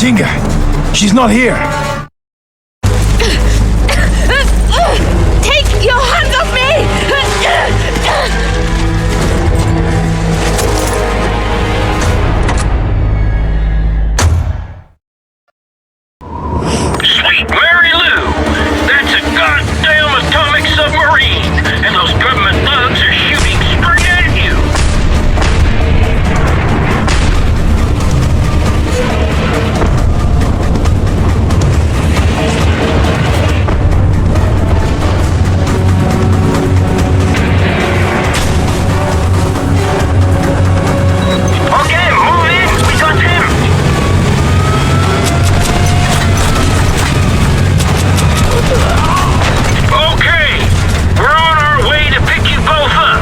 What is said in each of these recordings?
Chinga! She's not here! Take your hands off me! Sweet Mary Lou! That's a goddamn atomic submarine! And those government thugs are shooting straight at you! Okay, move in! We got him! Okay, we're on our way to pick you both up.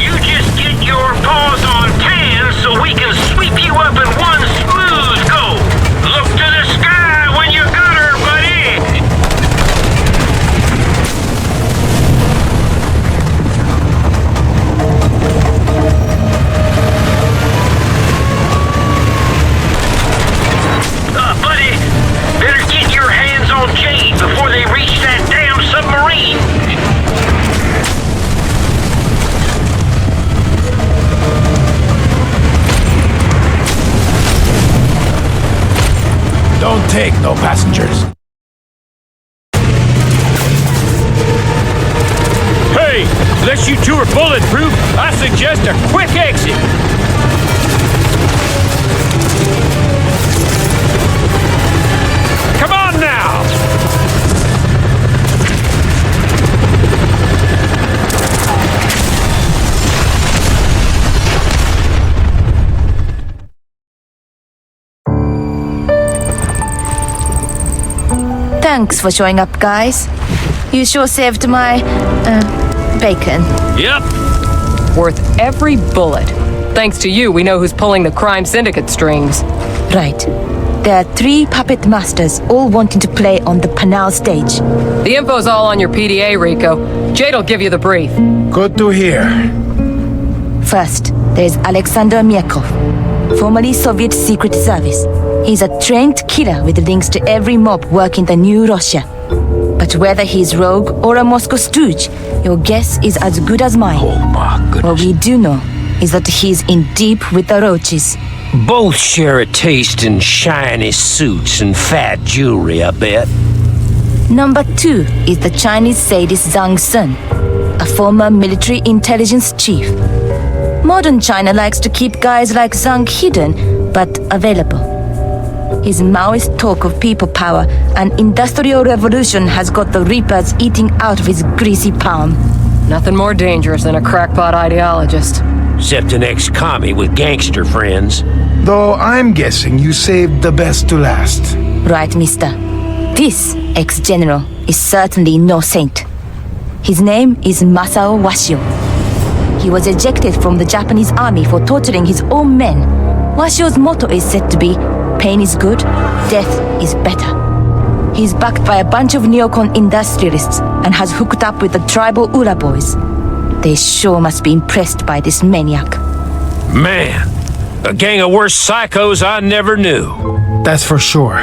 You just get your paws on Tan so we can sweep you up in one smooth go. Look to the sky when you got her, buddy. Buddy, better get your hands on Jade before they reach that damn submarine. Don't take no passengers. Hey, unless you two are bulletproof, I suggest a quick exit. Come on now! Thanks for showing up, guys. You sure saved my, bacon. Yep. Worth every bullet. Thanks to you, we know who's pulling the crime syndicate strings. Right. There are 3 puppet masters all wanting to play on the Panal stage. The info's all on your PDA, Rico. Jade'll give you the brief. Good to hear. First, there's Alexander Myakov, formerly Soviet Secret Service. He's a trained killer with links to every mob working the New Russia. But whether he's rogue or a Moscow stooge, your guess is as good as mine. Oh my What goodness. we do know is that he's in deep with the roaches. Both share a taste in shiny suits and fat jewelry, I bet. Number 2 is the Chinese sadist Zhang Sun, a former military intelligence chief. Modern China likes to keep guys like Zhang hidden, but available. His Maoist talk of people power and industrial revolution has got the Reapers eating out of his greasy palm. Nothing more dangerous than a crackpot ideologist. Except an ex-commie with gangster friends. Though I'm guessing you saved the best to last. Right, mister. This ex-general is certainly no saint. His name is Masao Washio. He was ejected from the Japanese army for torturing his own men. Washio's motto is said to be, pain is good, death is better. He's backed by a bunch of neocon industrialists and has hooked up with the tribal Ura boys. They sure must be impressed by this maniac. Man, a gang of worse psychos I never knew. That's for sure.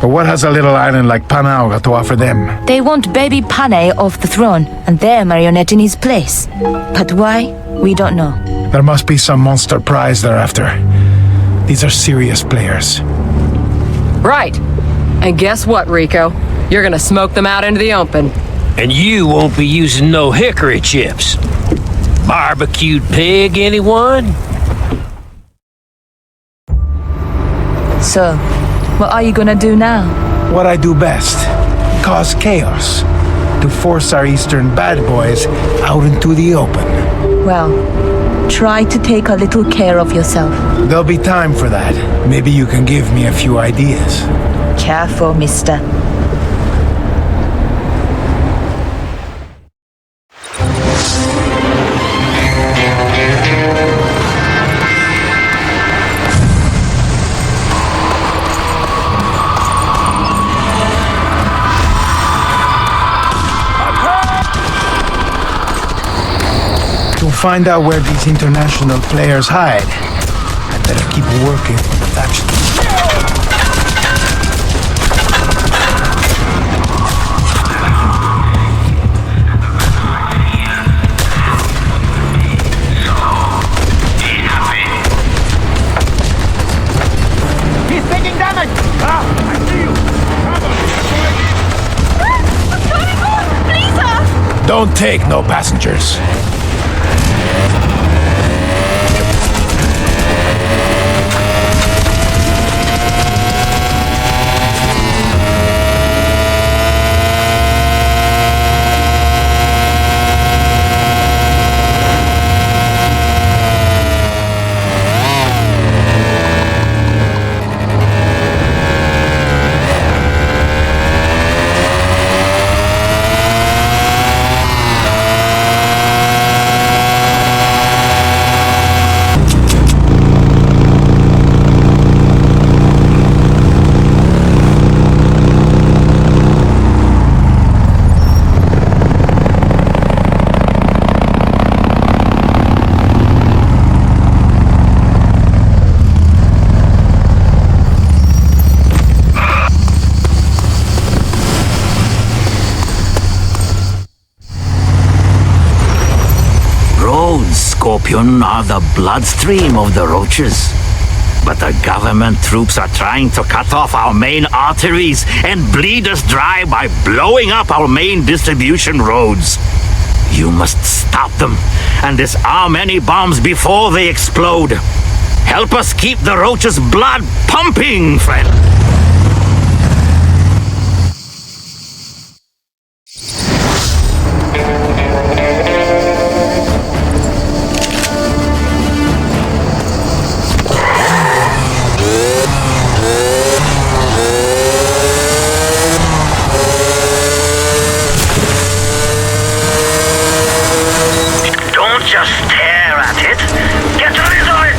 But what has a little island like Panau got to offer them? They want baby Pane off the throne and their marionette in his place. But why? We don't know. There must be some monster prize they're after. These are serious players. Right. And guess what, Rico? You're gonna smoke them out into the open. And you won't be using no hickory chips. Barbecued pig, anyone? So, what are you gonna do now? What I do best. Cause chaos. To force our eastern bad boys out into the open. Well, try to take a little care of yourself. There'll be time for that. Maybe you can give me a few ideas. Careful, mister. To find out where these international players hide, I'd Better keep working for the faction. He's taking damage! Ah, I see you! What's going on? Please, sir! Don't take no passengers. Scorpion are the bloodstream of the roaches. But the government troops are trying to cut off our main arteries and bleed us dry by blowing up our main distribution roads. You must stop them and disarm any bombs before they explode. Help us keep the roaches' blood pumping, friend. Just stare at it. Get rid of it!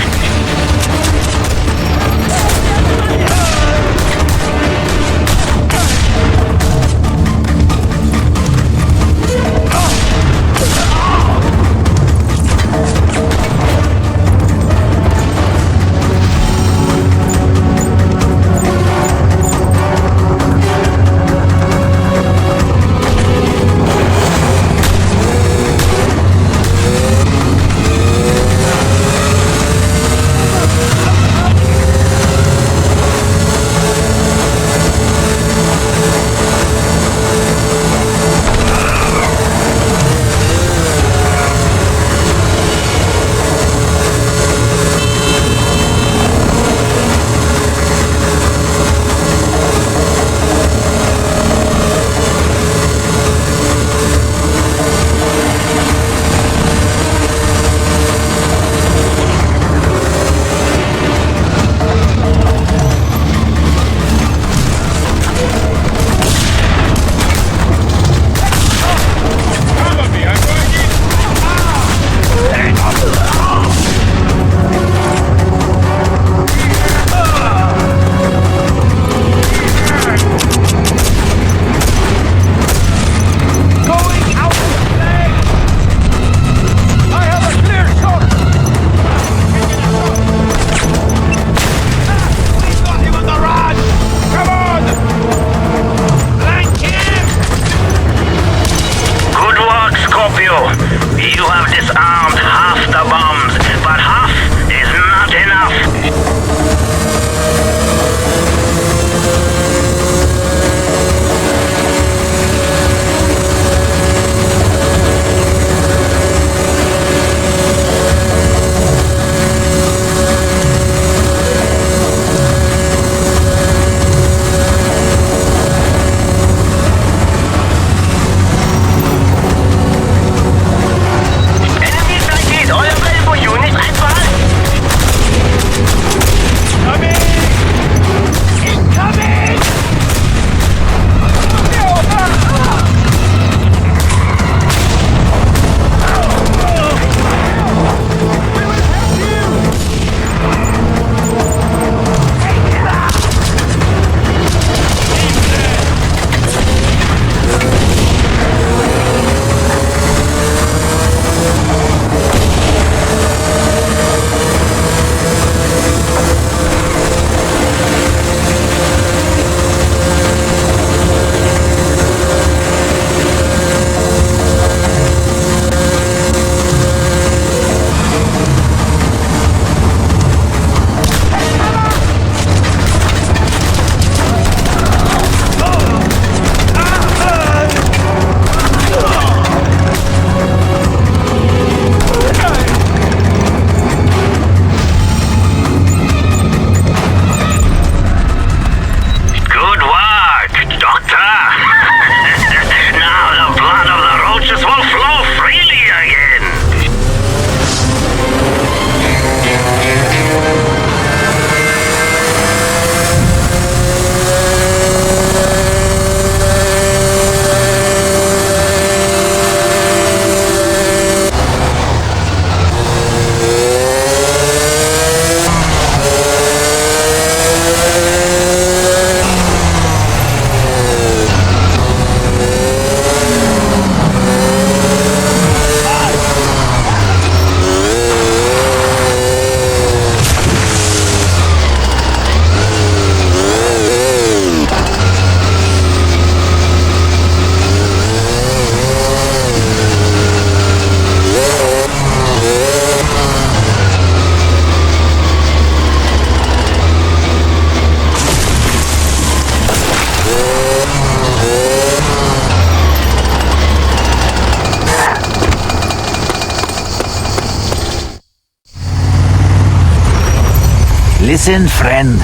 Listen, friend.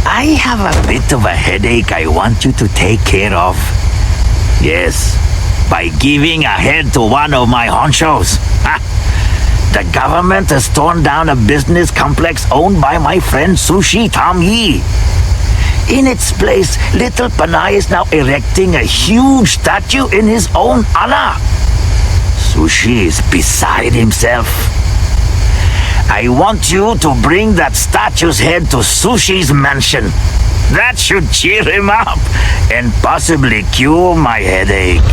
I have a bit of a headache I want you to take care of. Yes, by giving a head to one of my honchos. Ha! The government has torn down a business complex owned by my friend Sushi Tom Yi. In its place, Little Panay is now erecting a huge statue in his own honor. Sushi is beside himself. I want you to bring that statue's head to Sushi's mansion. That should cheer him up and possibly cure my headache.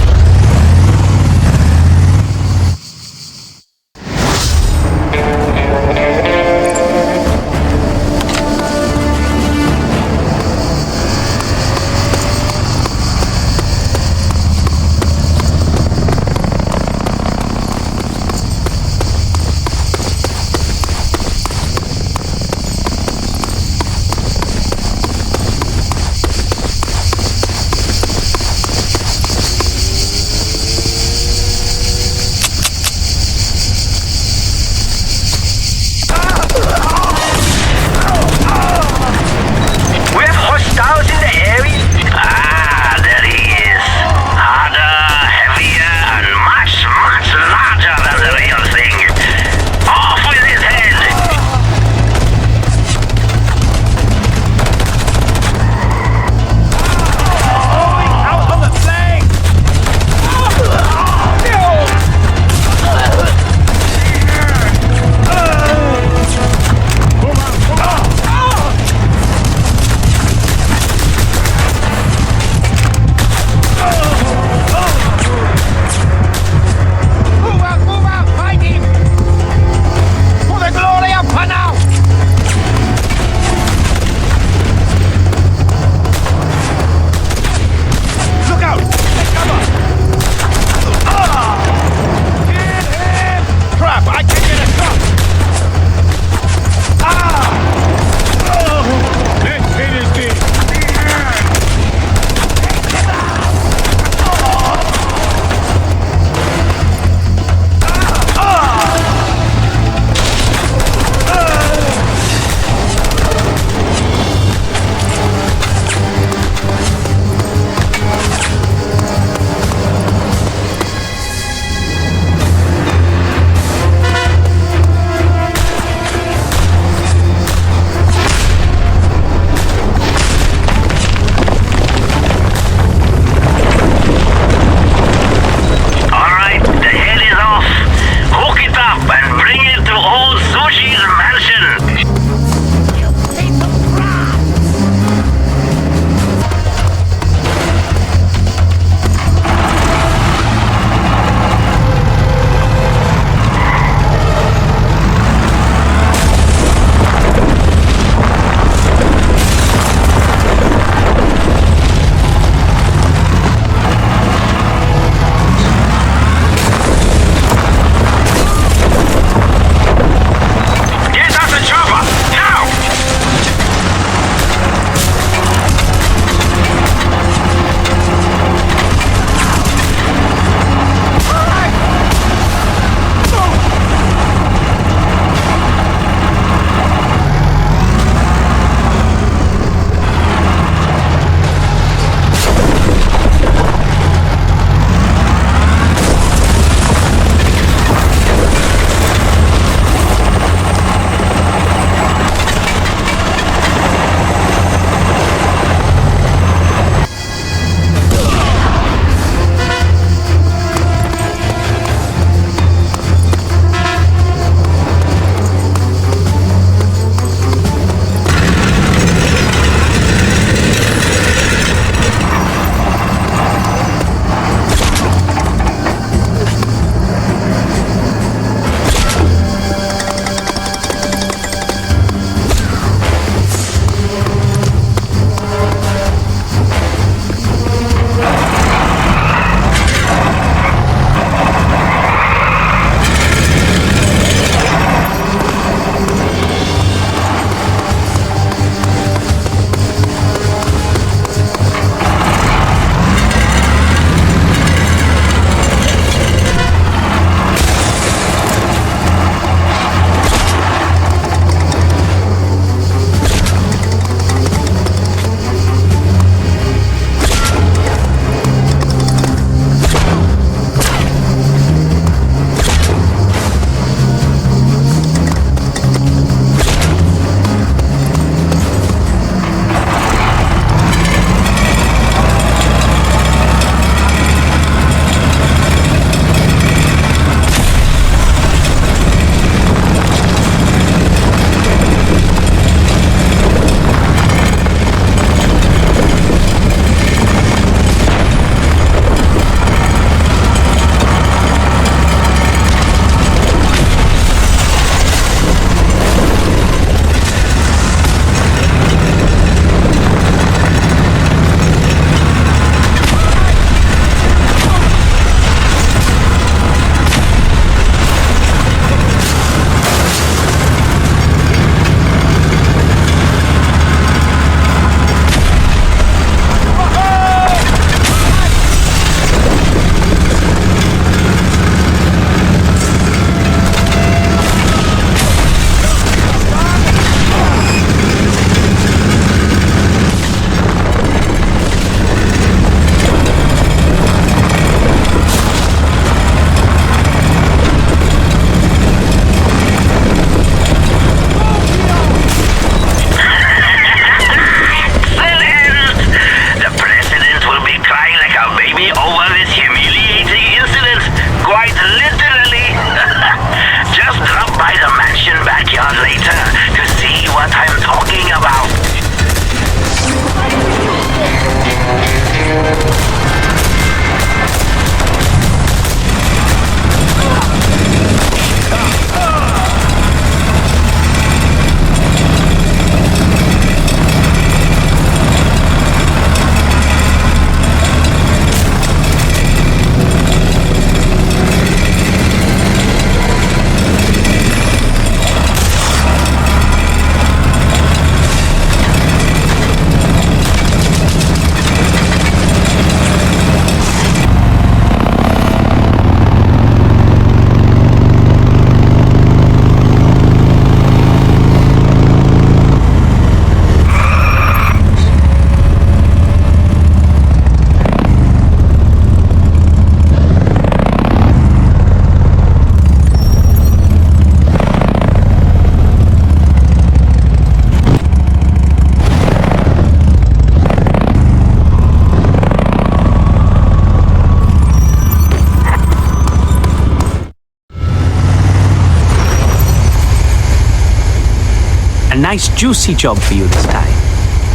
a nice juicy job for you this time.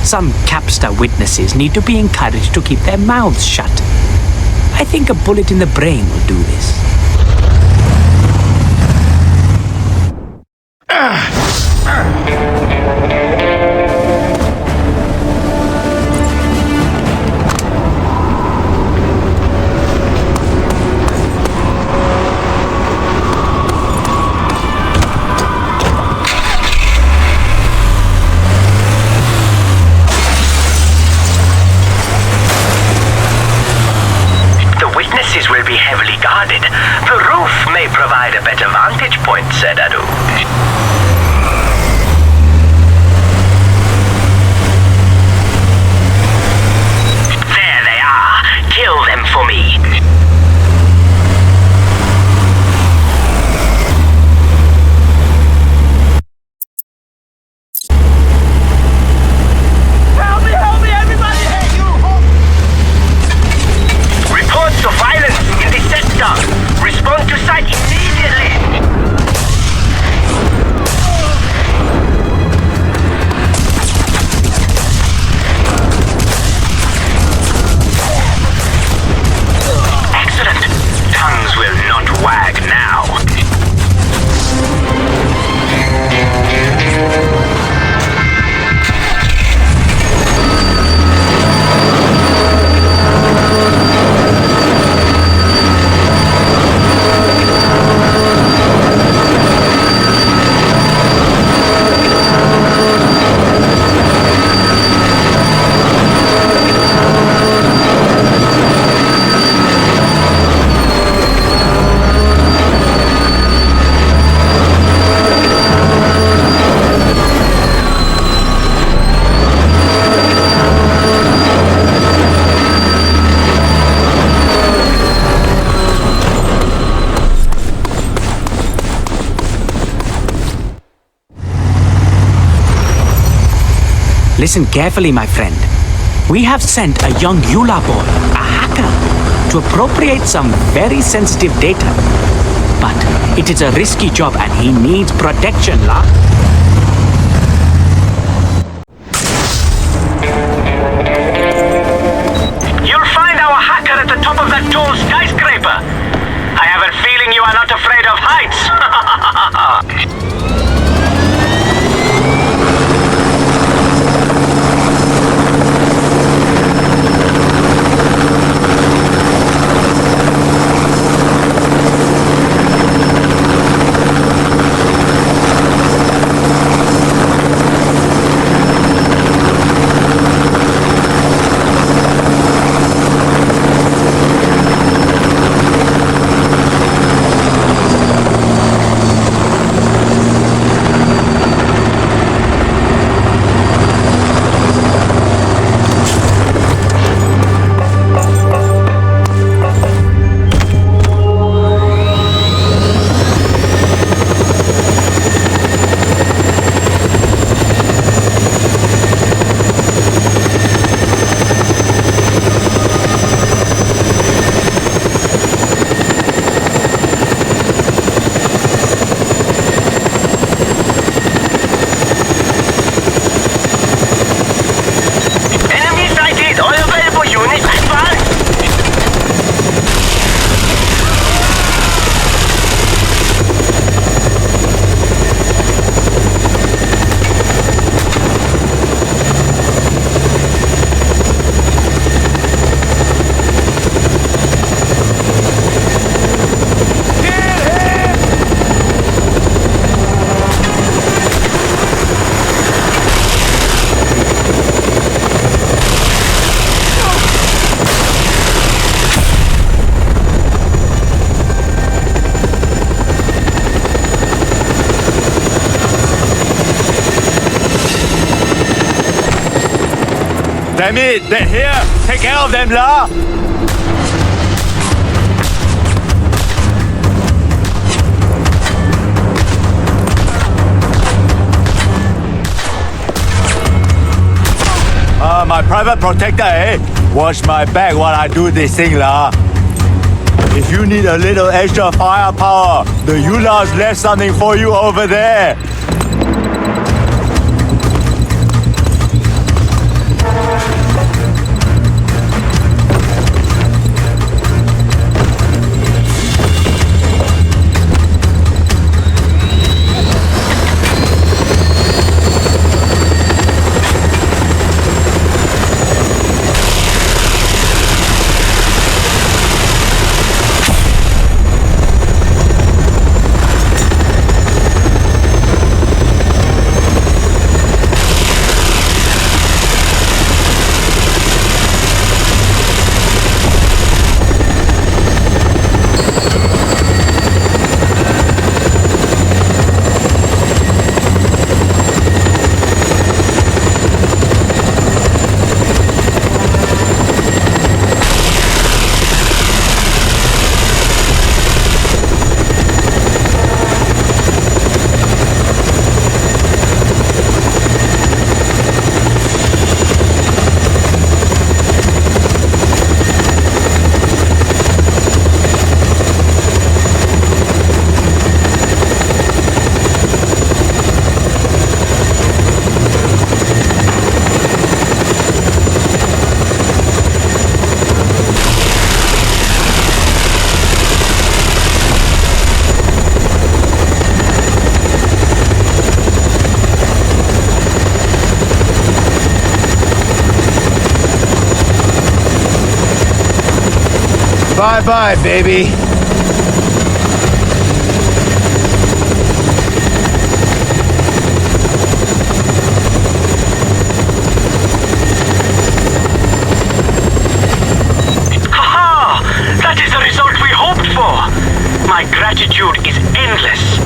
Some Capster witnesses need to be encouraged to keep their mouths shut. I think a bullet in the brain will do this. Will be heavily guarded. The roof may provide a better vantage point, said Adu. There they are. Kill them for me. Help me, everybody! Hey, you! Reports of violence in the sector. Respond to site immediately. Excellent. Tongues will not wag now. Listen carefully, my friend. We have sent a young Yula boy, a hacker, to appropriate some very sensitive data. But it is a risky job and he needs protection, La. You'll find our hacker at the top of that tall skyscraper. I have a feeling you are not afraid of heights. Damn it! They're here! Take care of them, La! My private protector, eh? Watch my back while I do this thing, La. If you need a little extra firepower, the Yulas left something for you over there. Bye-bye, baby. Haha! That is the result we hoped for! My gratitude is endless.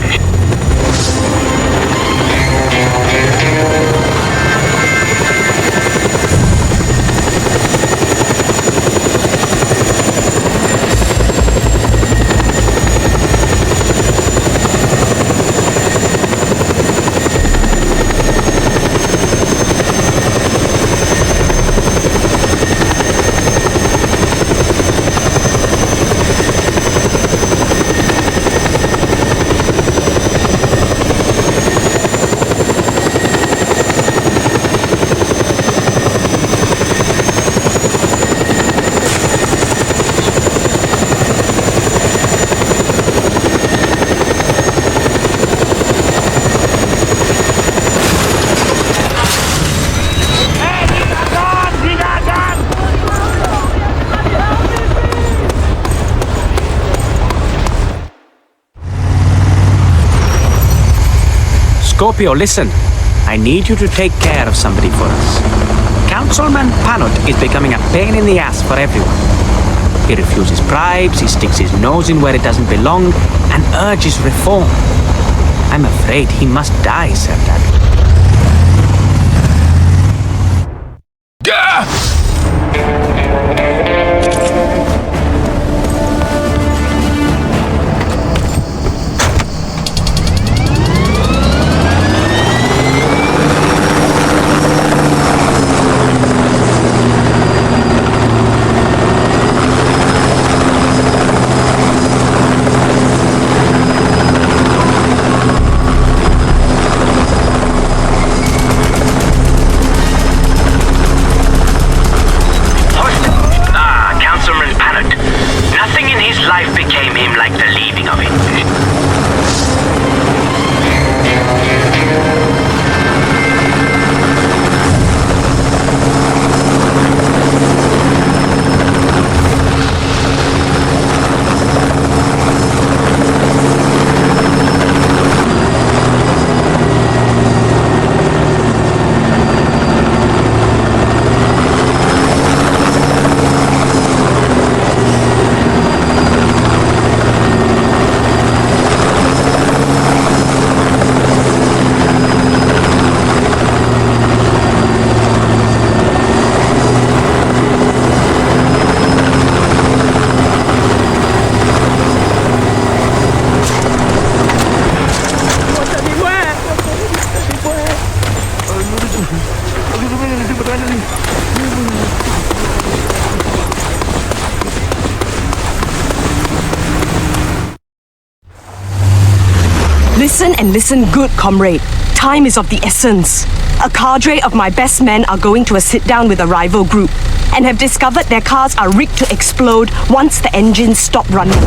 Scorpio, listen. I need you to take care of somebody for us. Councilman Panot is becoming a pain in the ass for everyone. He refuses bribes, he sticks his nose in where it doesn't belong, and urges reform. I'm afraid he must die, Sir Dudley. Listen and listen good, comrade. Time is of the essence. A cadre of my best men are going to a sit-down with a rival group and have discovered their cars are rigged to explode once the engines stop running.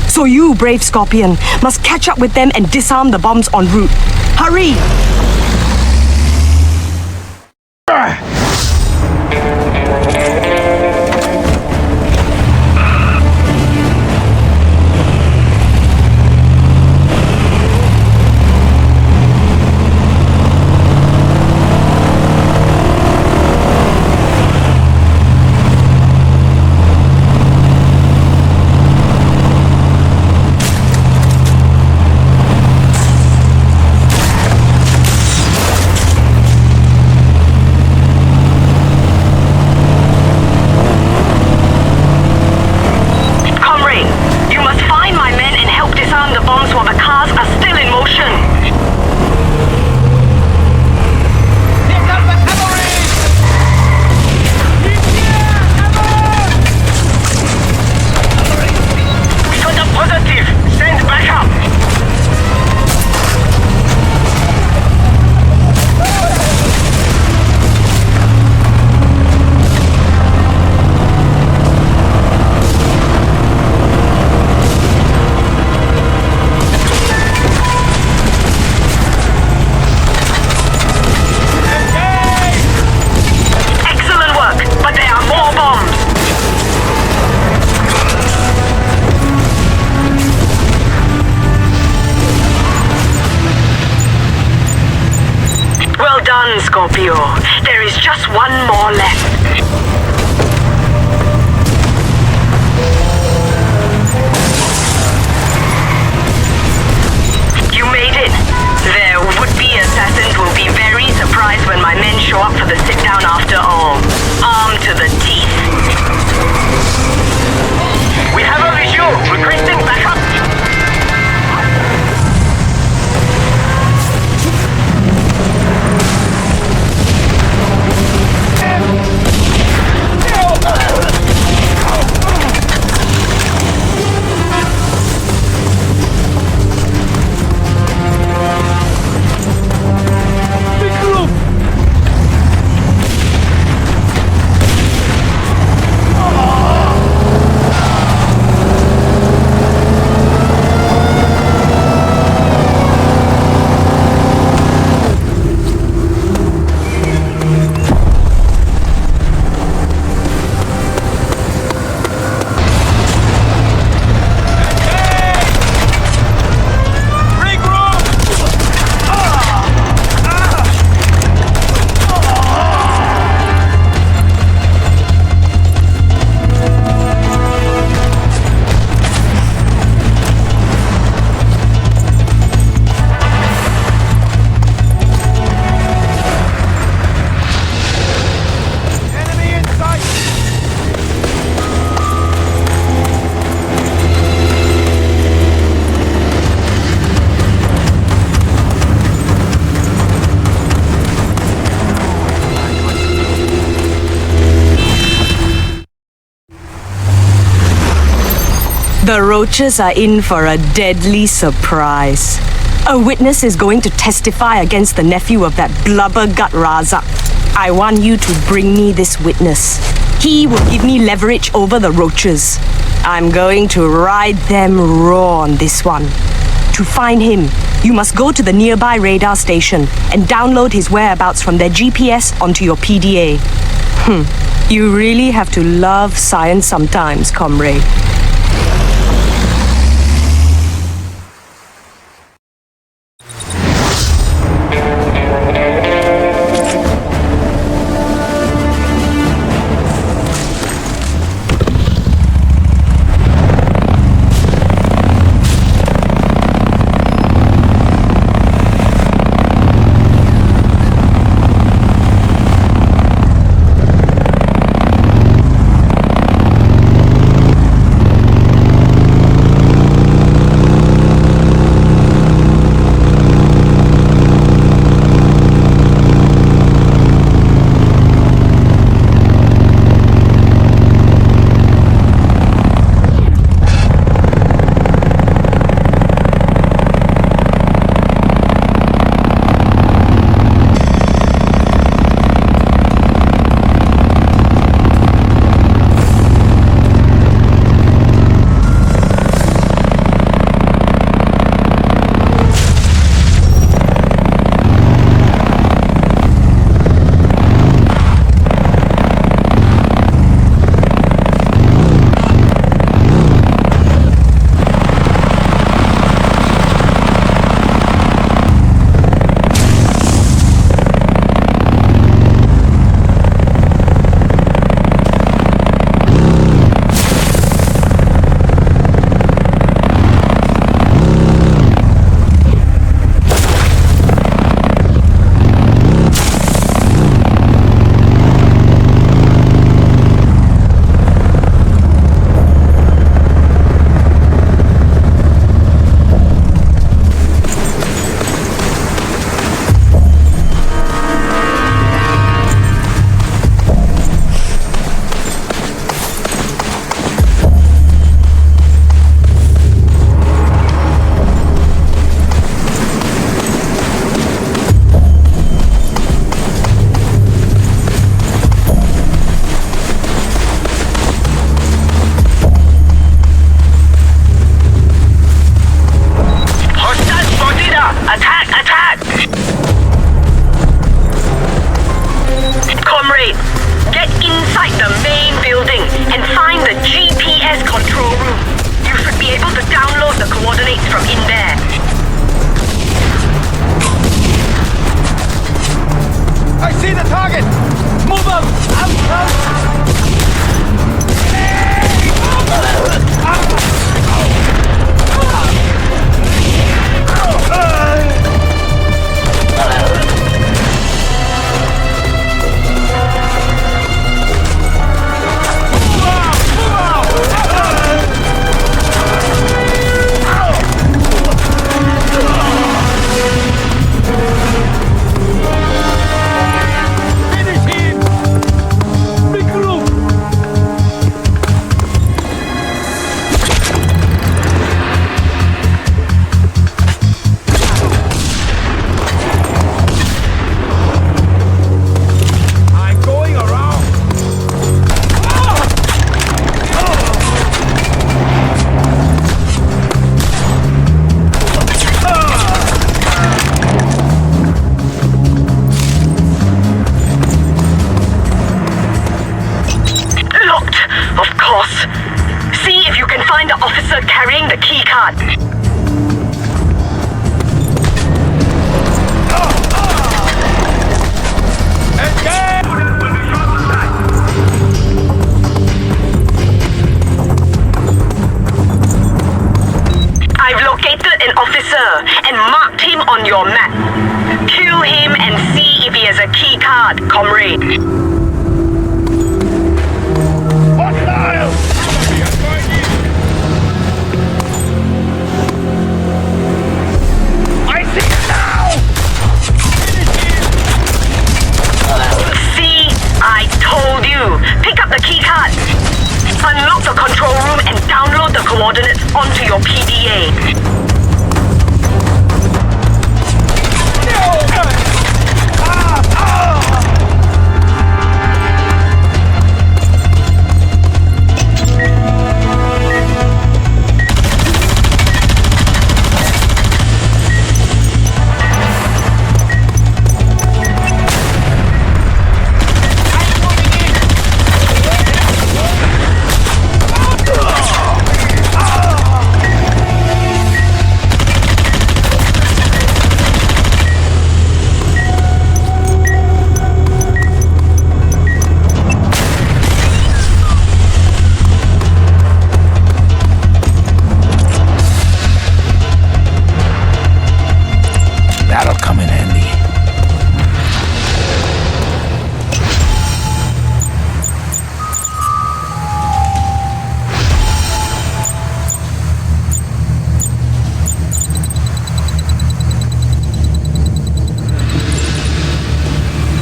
So you, brave Scorpion, must catch up with them and disarm the bombs en route. Hurry! Well done, Scorpio. There is just one more left. You made it. Their would-be assassins will be very surprised when my men show up for the sit-down after all. Armed to the teeth. We have a visual. Requesting backup. The Roaches are in for a deadly surprise. A witness is going to testify against the nephew of that blubbergut Razak. I want you to bring me this witness. He will give me leverage over the Roaches. I'm going to ride them raw on this one. To find him, you must go to the nearby radar station and download his whereabouts from their GPS onto your PDA. You really have to love science sometimes, comrade. target! Move up!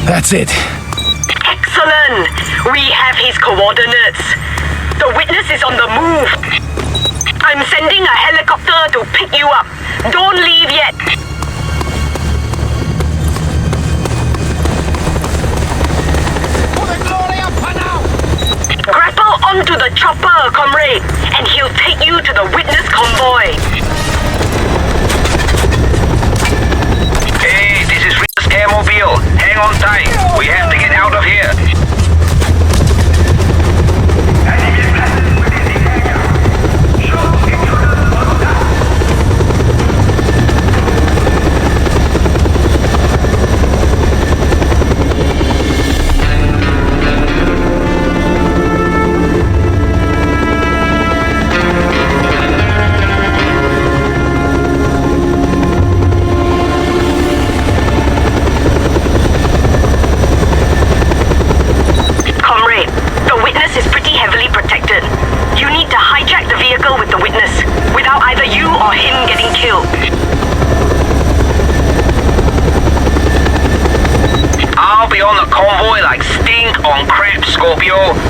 That's it. Excellent! We have his coordinates. The witness is on the move. I'm sending a helicopter to pick you up. Don't leave yet. Grapple onto the chopper, comrade, and he'll take you to the witness convoy. Hey, this is Rick's airmobile. Hang on tight. We have to get out of here.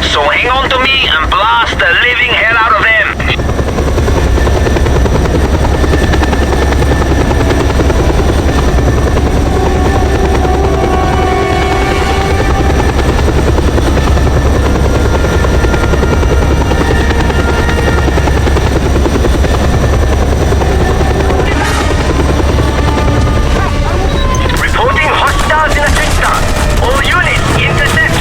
So hang on to me and blast the living hell out of them. Reporting hostiles in the sector. All units, intercept.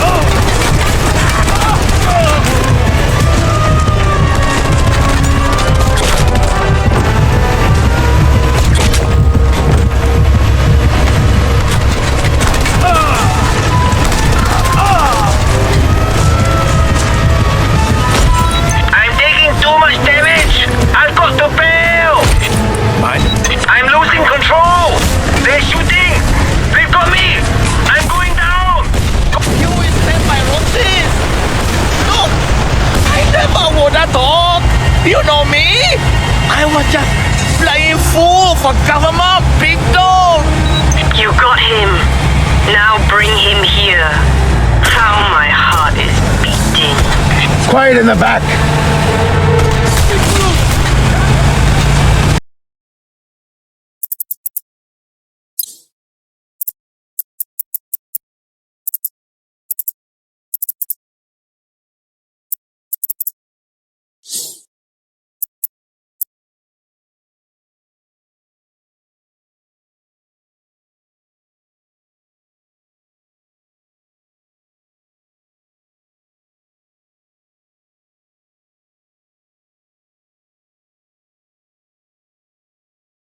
Oh! You know me? I was just playing fool for government, big dog. You got him. Now bring him here. How my heart is beating. Quiet in the back.